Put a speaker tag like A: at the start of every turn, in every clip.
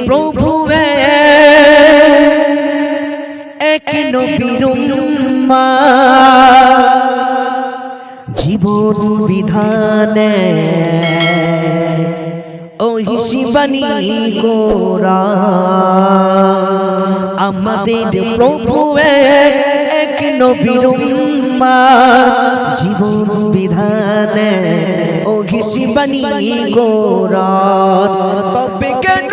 A: প্রভু এক নবীর জীবন বিধানে ওহি শিবানী কোরআন আমাদের প্রভু এক নবীর জীবন বিধানে ওহি শিবানী কোরআন তবে কেন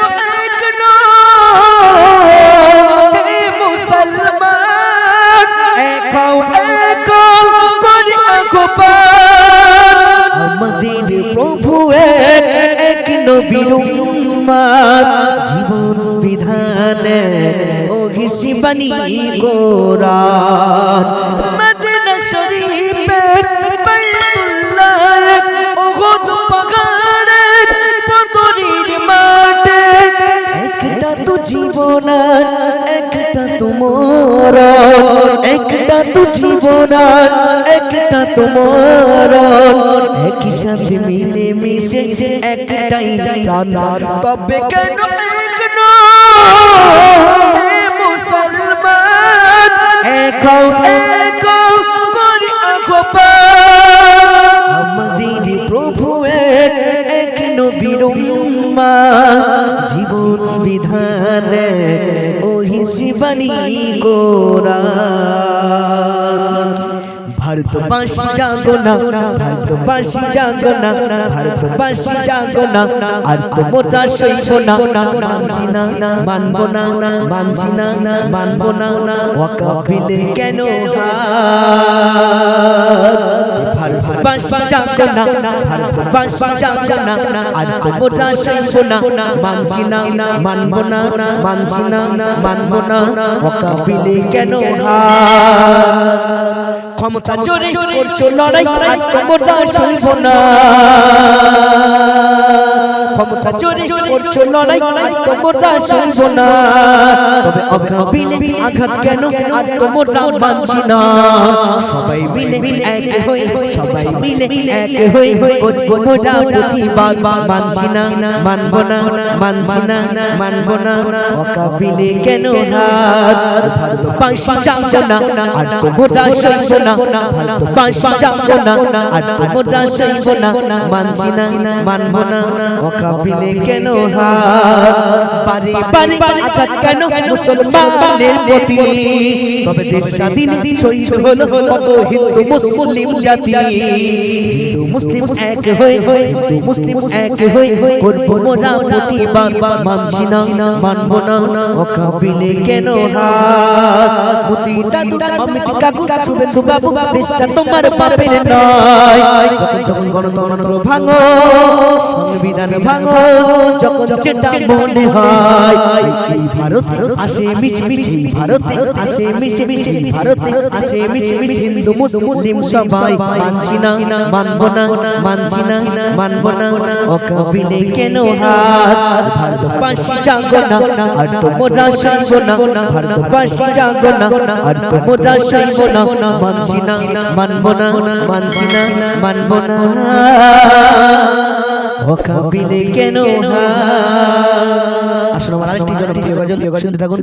A: আমাদের প্রভু এক নবীর জীবন বিধানে ওহি শিবানী কোরআন মদিনা শরীফে বাইতুল্লাহ ওহুদ পাহাড়ে বদরের মাঠে একটা তো জীবন একটা তো মরণ একটা তো জীবন একটা তো মরণ একই সাথে মিলে মিশে একটাই প্রাণ তবে কেন মুসলমান এক করি আমাদের প্রভু এক নবীর জীবন বিধানে ওহি শিবানী কোরআন ভারতবাসী জাগো না ভারতবাসী জাগো না ভারতবাসী জাগো না আর তোমরা সইব না মানছি না মানব না মানছি না মানব না ওয়াকাবিলে কেন ভারতবাসী জাগো না ভারতবাসী জাগো না আর তোমরা সইব না মানছি না মানব না মানছি না মানব না ওয়াকাবিলে কেন ক্ষমতা জোরে করছো লড়াই আর তোমরা সইব না ক্ষমতা জোরে করছো লড়াই আর তোমরা সইব না তবে অকাবিলে আঘাত কেন আর তোমরা মানছি না সবাই মিলে এক হই সবাই মিলে এক হই কোনটা প্রতিবাদ মানছি না মানব না মানছি না মানব না অকাবিলে কেন হাত ভারতবাসী জাগো না আর তোমরা সইব না ভারতবাসী জাগো না আর তোমরা সইব না মানছি না মানব না ওকাবিলে কেন বারে বারে আঘাত কেন মুসলমানের প্রতি তবে দেশ স্বাধীন শহীদ হলো কত হিন্দু মুসলিম জাতি হিন্দু মুসলিম এক হয়ে হিন্দু মুসলিম এক হয়ে করবো মোরা প্রতিবাদ মানছি না মানব না ওকাবিলে কেন মুতি দাদু অমিত কাকু শুভেন্দু বাবু দেশটা তোমার বাপের নয় যখন গণতন্ত্র ভাঙো সংবিধান ভাঙো যখন যেটা মনে হয় এই ভারতে আসে মিছে মিছে ভারতে আসে মিছে মিছে ভারতে আসে মিছে মিছে হিন্দু মুসলিম সবাই মানছি না মানব না মানছি না মানব না ওকাবিলে কেন হাত ভারতবাসী জাগো না আর তোমরা সইব না ভারতবাসী জাগো না আর তোমরা সইব না মানছি না মানব না মানছি না মানব না ওকাবিলে কেন আসলে আমার আরেকটি জনপ্রিয় গজল শুনতে থাকুন।